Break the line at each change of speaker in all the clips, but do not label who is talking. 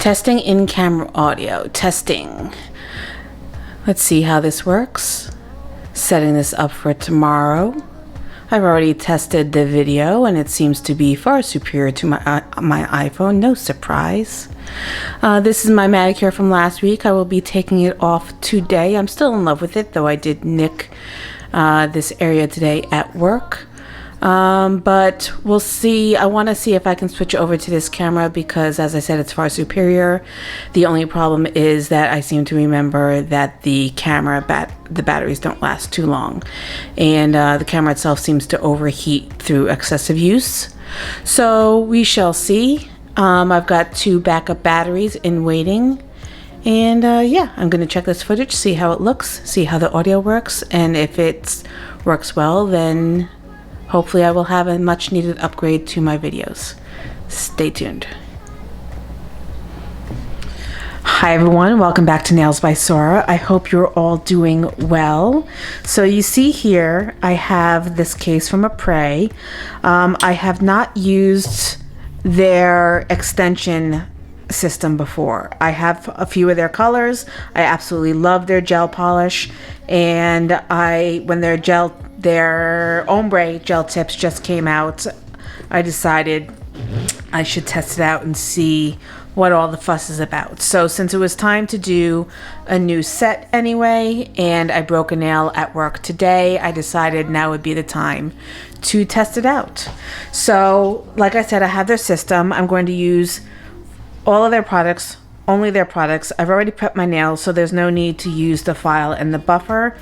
Testing in-camera audio. Testing. Let's see how this works. Setting this up for tomorrow. I've already tested the video and it seems to be far superior to my iPhone. No surprise. This is my manicure from last week. I will be taking it off today. I'm still in love with it, though I did nick this area today at work. But we'll see. I want to see if I can switch over to this camera because, as I said, it's far superior. The only problem is that I seem to remember that the camera the batteries don't last too long, and the camera itself seems to overheat through excessive use. So we shall see. I've got 2 backup batteries in waiting, and yeah, I'm going to check this footage, see how it looks, see how the audio works, and if it works well, then hopefully I will have a much needed upgrade to my videos. Stay tuned. Hi everyone, welcome back to Nails by Sora. I hope you're all doing well. So you see here, I have this case from Apres. I have not used their extension system before. I have a few of their colors. I absolutely love their gel polish, and when their ombre gel tips just came out, I decided I should test it out and see what all the fuss is about. So since it was time to do a new set anyway, and I broke a nail at work today, I decided now would be the time to test it out. So like I said, I have their system. I'm going to use all of their products, only their products. I've already prepped my nails, so there's no need to use the file and the buffer.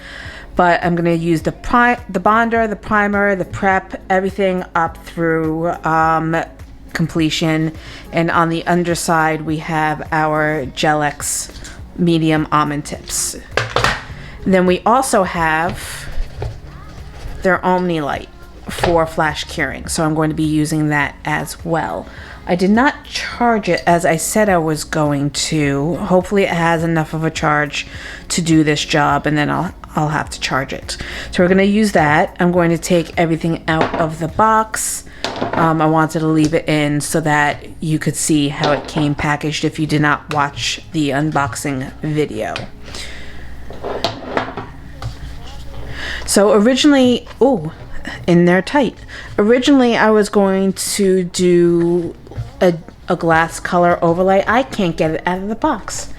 But I'm going to use the bonder, the primer, the prep, everything up through completion. And on the underside, we have our GelX medium almond tips. And then we also have their Omni light for flash curing. So I'm going to be using that as well. I did not charge it as I said I was going to. Hopefully it has enough of a charge to do this job, and then I'll have to charge it. So we're going to use that. I'm going to take everything out of the box. I wanted to leave it in so that you could see how it came packaged if you did not watch the unboxing video. So originally, in there tight. Originally I was going to do a glass color overlay. I can't get it out of the box.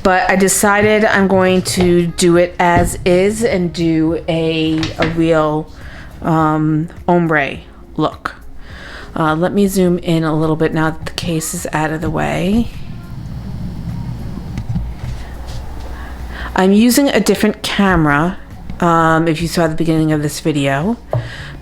But I decided I'm going to do it as is and do a real ombre look. Let me zoom in a little bit now that the case is out of the way. I'm using a different camera, if you saw at the beginning of this video,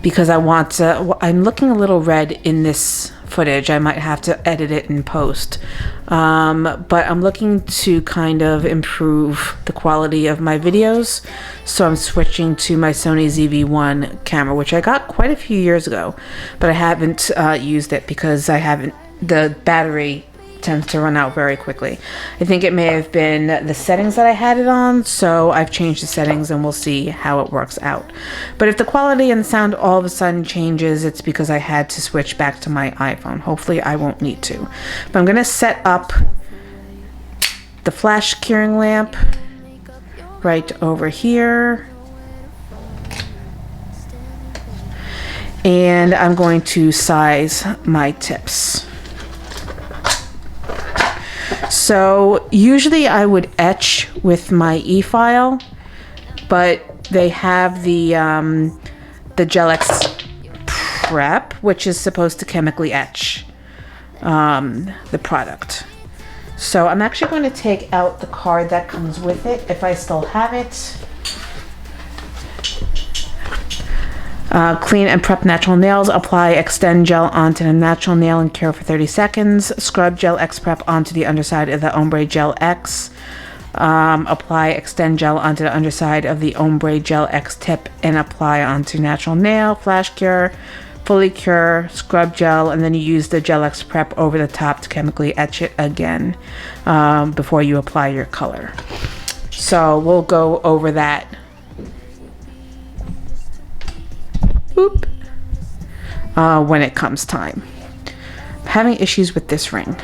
because I'm looking a little red in this footage. I might have to edit it in post. But I'm looking to kind of improve the quality of my videos. So I'm switching to my Sony ZV-1 camera, which I got quite a few years ago, but I haven't used it because the battery tends to run out very quickly. I think it may have been the settings that I had it on, so I've changed the settings and we'll see how it works out. But if the quality and the sound all of a sudden changes, it's because I had to switch back to my iPhone. Hopefully I won't need to. But I'm going to set up the flash curing lamp right over here. And I'm going to size my tips. So usually I would etch with my efile, but they have the GelX prep, which is supposed to chemically etch the product. So I'm actually going to take out the card that comes with it, if I still have it. Clean and prep natural nails. Apply extend gel onto the natural nail and cure for 30 seconds. Scrub GelX prep onto the underside of the ombre GelX. Apply extend gel onto the underside of the ombre GelX tip and apply onto natural nail. Flash cure, fully cure, scrub gel, and then you use the GelX prep over the top to chemically etch it again before you apply your color. So we'll go over that. Boop. when it comes time. I'm having issues with this ring.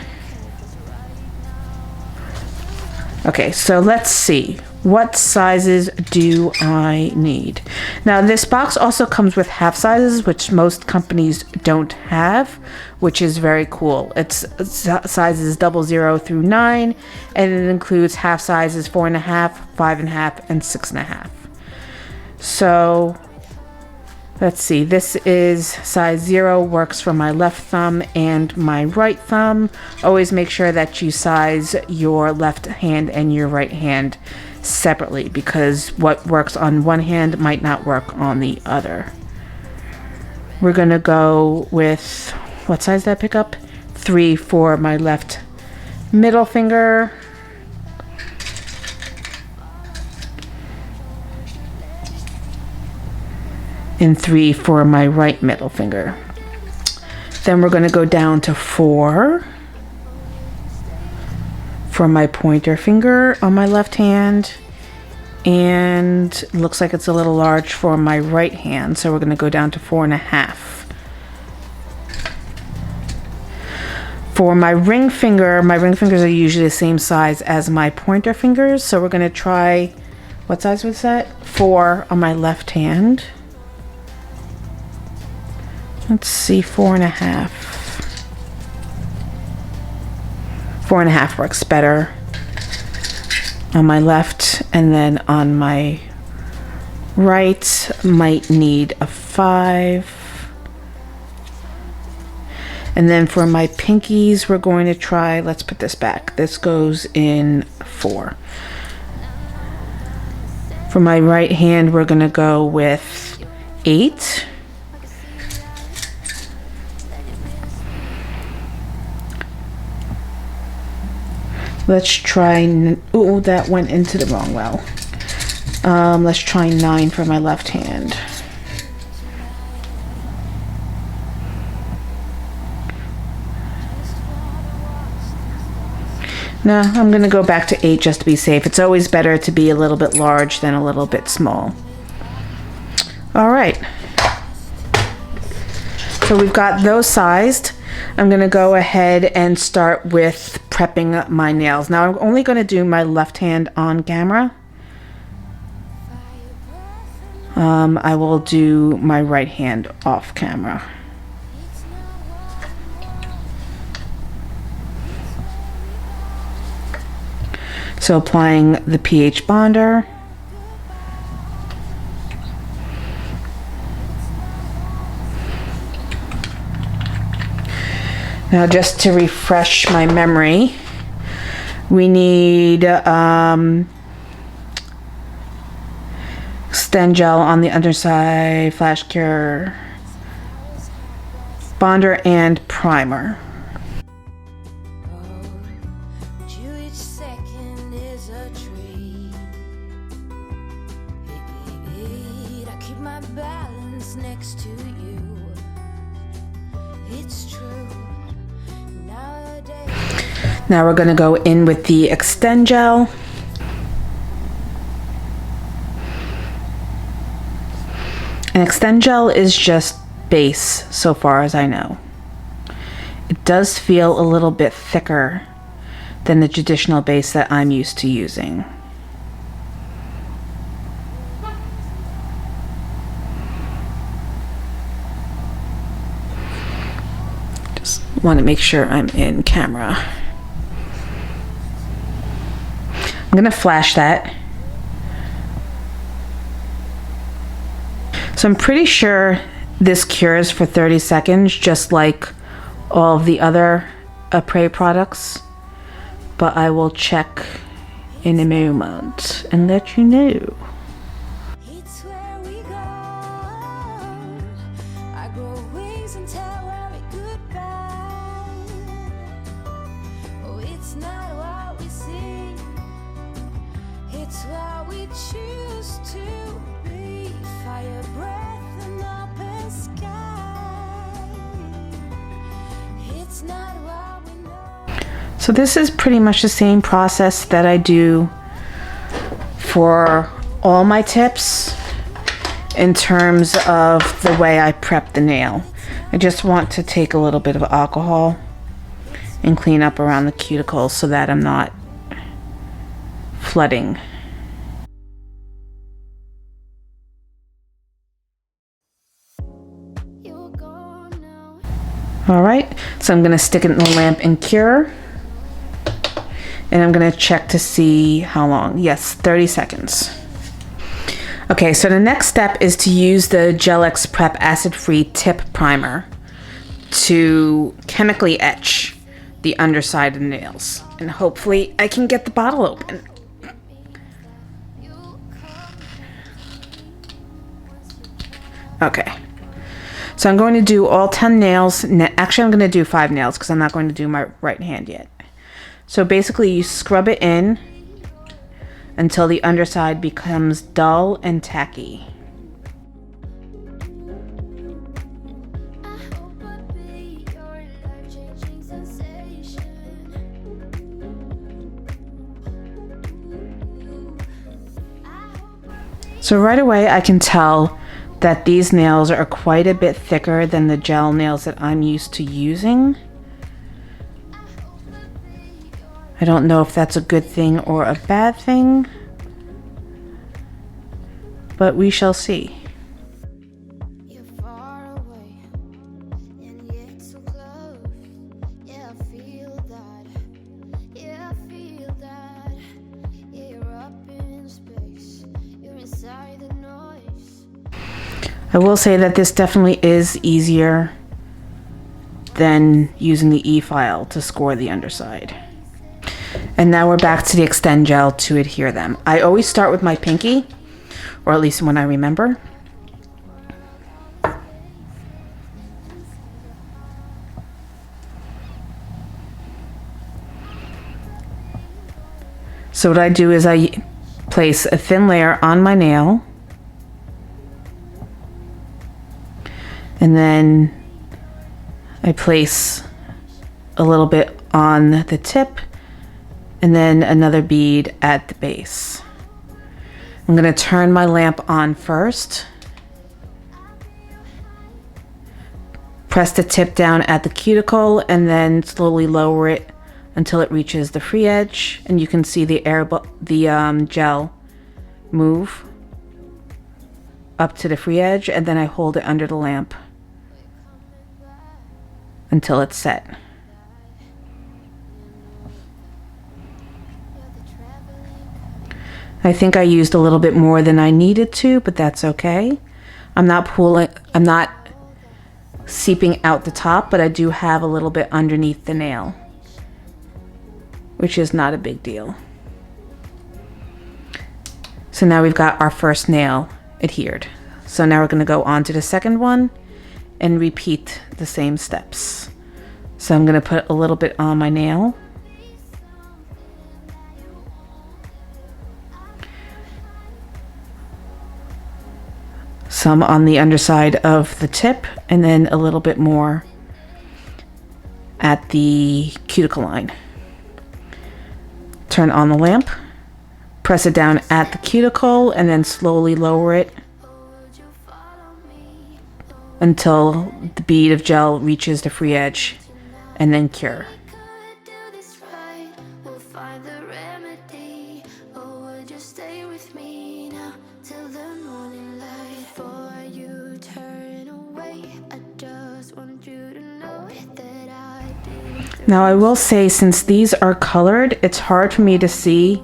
Okay, so let's see. What sizes do I need? Now, this box also comes with half sizes, which most companies don't have, which is very cool. It's sizes 00 through 9, and it includes half sizes 4.5, 5.5, and 6.5. So let's see, this is size 0, works for my left thumb and my right thumb. Always make sure that you size your left hand and your right hand separately, because what works on one hand might not work on the other. We're gonna go with, what size did I pick up? 3 for my left middle finger. And 3 for my right middle finger. Then we're gonna go down to 4 for my pointer finger on my left hand, and it looks like it's a little large for my right hand, so we're going to go down to 4.5. For my ring fingers are usually the same size as my pointer fingers, so we're going to try, what size was that? 4 on my left hand. Let's see, 4.5. 4.5 works better on my left, and then on my right might need a 5. And then for my pinkies, we're going to try, let's put this back. This goes in 4. For my right hand, we're going to go with 8. Let's try, oh, that went into the wrong well. Let's try 9 for my left hand. No, I'm gonna go back to 8 just to be safe. It's always better to be a little bit large than a little bit small. All right. So we've got those sized. I'm gonna go ahead and start with prepping my nails. Now I'm only gonna do my left hand on camera. I will do my right hand off camera. So applying the pH bonder. Now, just to refresh my memory, we need Extend Gel on the underside, Flash Cure, bonder, and primer. Now we're going to go in with the Extend Gel. And Extend Gel is just base so far as I know. It does feel a little bit thicker than the traditional base that I'm used to using. Just want to make sure I'm in camera. I'm gonna flash that. So I'm pretty sure this cures for 30 seconds, just like all of the other Apres products, but I will check in a moment and let you know. So this is pretty much the same process that I do for all my tips, in terms of the way I prep the nail. I just want to take a little bit of alcohol and clean up around the cuticle so that I'm not flooding. All right, so I'm gonna stick it in the lamp and cure. And I'm gonna check to see how long. Yes, 30 seconds. Okay, so the next step is to use the GelX Prep Acid-Free Tip Primer to chemically etch the underside of the nails. And hopefully I can get the bottle open. Okay. So I'm going to do all 10 nails. Actually, I'm going to do 5 nails because I'm not going to do my right hand yet. So basically you scrub it in until the underside becomes dull and tacky. So right away I can tell that these nails are quite a bit thicker than the gel nails that I'm used to using. I don't know if that's a good thing or a bad thing, but we shall see. I will say that this definitely is easier than using the efile to score the underside. And now we're back to the Extend Gel to adhere them. I always start with my pinky, or at least when I remember. So what I do is I place a thin layer on my nail, and then I place a little bit on the tip, and then another bead at the base. I'm going to turn my lamp on first. Press the tip down at the cuticle and then slowly lower it until it reaches the free edge, and you can see the gel move up to the free edge, and then I hold it under the lamp until it's set. I think I used a little bit more than I needed to, but that's okay. I'm not seeping out the top, but I do have a little bit underneath the nail, which is not a big deal. So now we've got our first nail adhered. So now we're going to go on to the second one and repeat the same steps. So I'm going to put a little bit on my nail. Some on the underside of the tip, and then a little bit more at the cuticle line. Turn on the lamp, press it down at the cuticle, and then slowly lower it until the bead of gel reaches the free edge, and then cure. Now I will say, since these are colored, it's hard for me to see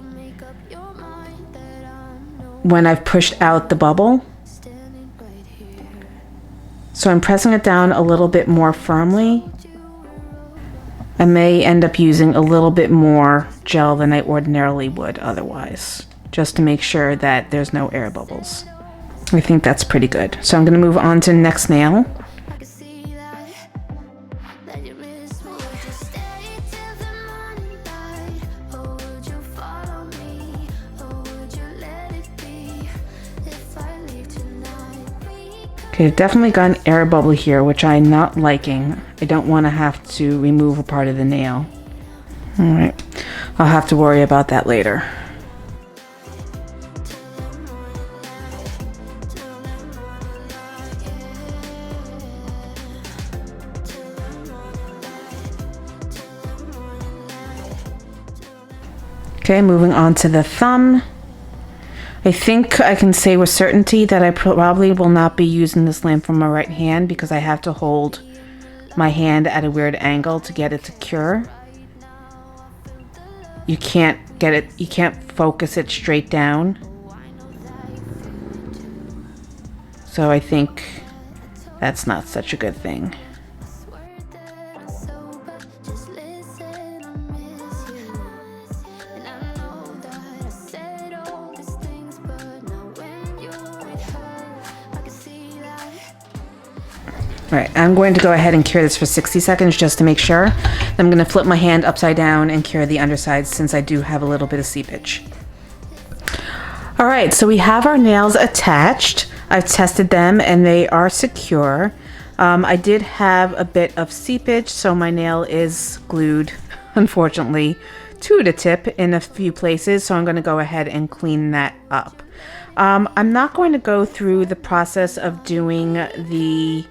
when I've pushed out the bubble. So I'm pressing it down a little bit more firmly. I may end up using a little bit more gel than I ordinarily would otherwise, just to make sure that there's no air bubbles. I think that's pretty good. So I'm going to move on to the next nail. Okay, I've definitely got an air bubble here, which I'm not liking. I don't want to have to remove a part of the nail. Alright, I'll have to worry about that later. Okay, moving on to the thumb. I think I can say with certainty that I probably will not be using this lamp from my right hand because I have to hold my hand at a weird angle to get it to cure. You can't focus it straight down. So I think that's not such a good thing. All right, I'm going to go ahead and cure this for 60 seconds just to make sure. Then I'm going to flip my hand upside down and cure the underside since I do have a little bit of seepage. All right, so we have our nails attached. I've tested them and they are secure. I did have a bit of seepage, so my nail is glued, unfortunately, to the tip in a few places. So I'm going to go ahead and clean that up. I'm not going to go through the process of doing the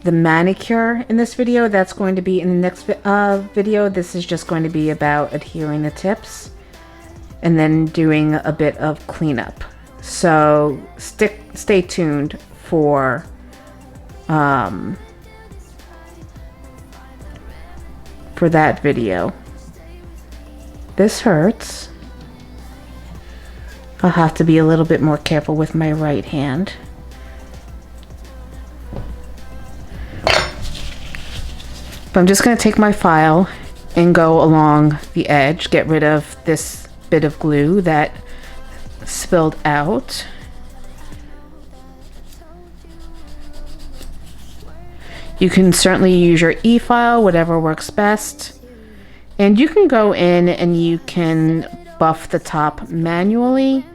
manicure in this video. That's going to be in the next video. This is just going to be about adhering the tips and then doing a bit of cleanup. So stay tuned for that video. This hurts. I'll have to be a little bit more careful with my right hand. But I'm just going to take my file and go along the edge, get rid of this bit of glue that spilled out. You can certainly use your e-file, whatever works best. And you can go in and you can buff the top manually.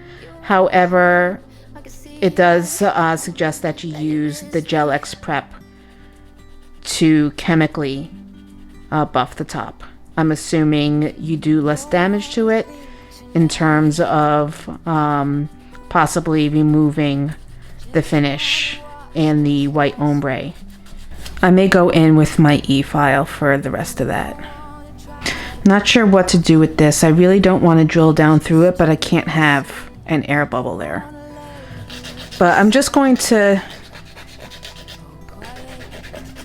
However, it does suggest that you use the GelX prep to chemically buff the top. I'm assuming you do less damage to it in terms of possibly removing the finish and the white ombre. I may go in with my e-file for the rest of that. Not sure what to do with this. I really don't want to drill down through it, but I can't have an air bubble there. But I'm just going to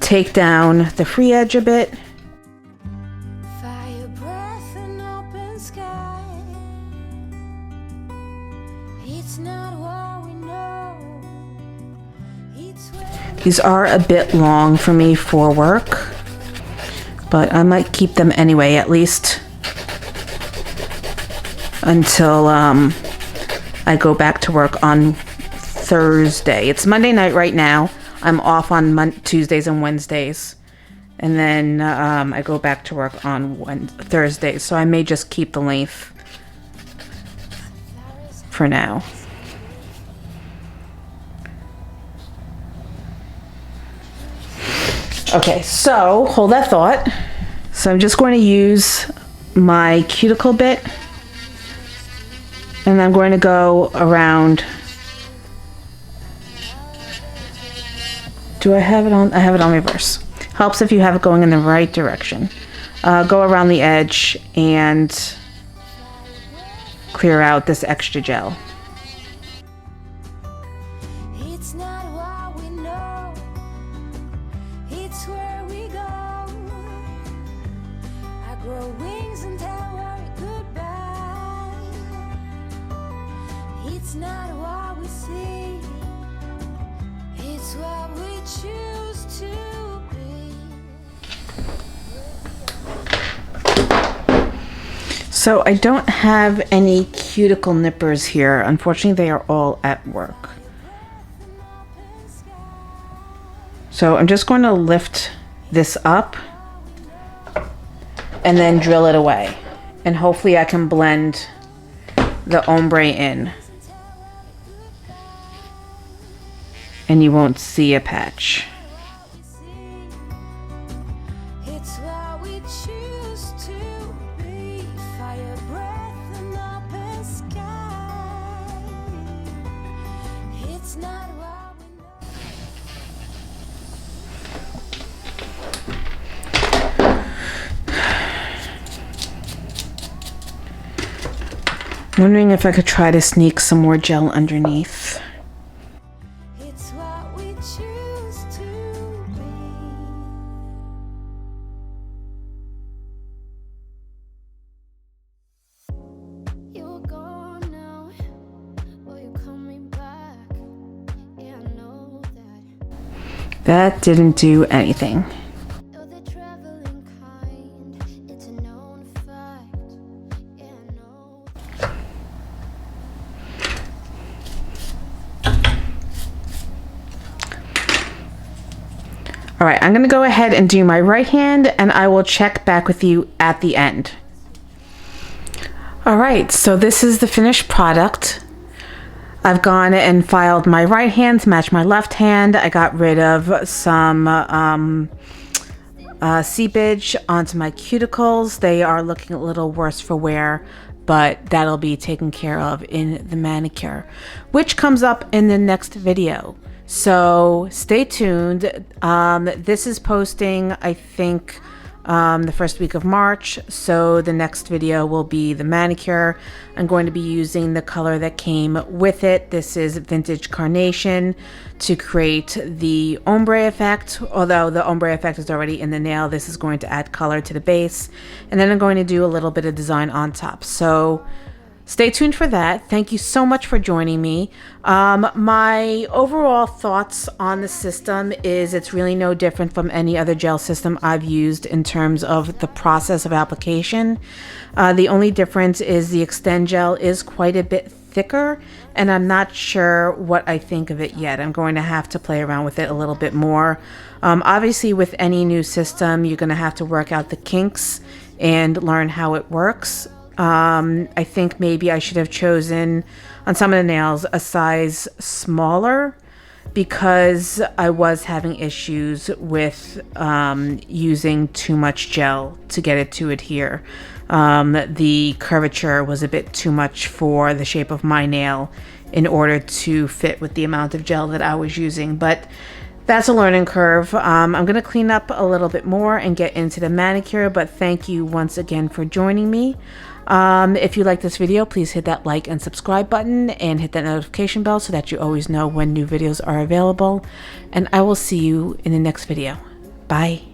take down the free edge a bit. These are a bit long for me for work, but I might keep them anyway, at least until I go back to work on Thursday. It's Monday night right now. I'm off on Tuesdays and Wednesdays, and then I go back to work on Thursday, so I may just keep the length for now. Okay, so hold that thought. So I'm just going to use my cuticle bit, and I'm going to go around. Do I have it on? I have it on reverse. Helps if you have it going in the right direction. Go around the edge and clear out this extra gel. It's not what we know. It's where we go. I grow wings and tell worry goodbye. It's not what we see. It's what we choose to be. So I don't have any cuticle nippers here. Unfortunately, they are all at work. So I'm just going to lift this up and then drill it away. And hopefully I can blend the ombre in. And you won't see a patch. It's what we choose to be. Fire, breath, and open sky. It's not what we know. Wondering if I could try to sneak some more gel underneath.
It's what we choose to be. You're gone now, will you call me back? Yeah, I know that.
That didn't do anything.
You're the traveling kind, it's a known fact. Yeah, I know.
All right, I'm gonna go ahead and do my right hand, and I will check back with you at the end. All right, so this is the finished product. I've gone and filed my right hand to match my left hand. I got rid of some seepage onto my cuticles. They are looking a little worse for wear, but that'll be taken care of in the manicure, which comes up in the next video. So stay tuned. This is posting, I think, the first week of March. So the next video will be the manicure. I'm going to be using the color that came with it. This is Vintage Carnation to create the ombre effect. Although the ombre effect is already in the nail, this is going to add color to the base. And then I'm going to do a little bit of design on top. So stay tuned for that. Thank you so much for joining me. My overall thoughts on the system is it's really no different from any other gel system I've used in terms of the process of application. The only difference is the Extend Gel is quite a bit thicker, and I'm not sure what I think of it yet. I'm going to have to play around with it a little bit more. Obviously, with any new system, you're going to have to work out the kinks and learn how it works. I think maybe I should have chosen on some of the nails a size smaller because I was having issues with using too much gel to get it to adhere. The curvature was a bit too much for the shape of my nail in order to fit with the amount of gel that I was using, but that's a learning curve. I'm going to clean up a little bit more and get into the manicure, but thank you once again for joining me. If you like this video, please hit that like and subscribe button and hit that notification bell so that you always know when new videos are available. And I will see you in the next video. Bye.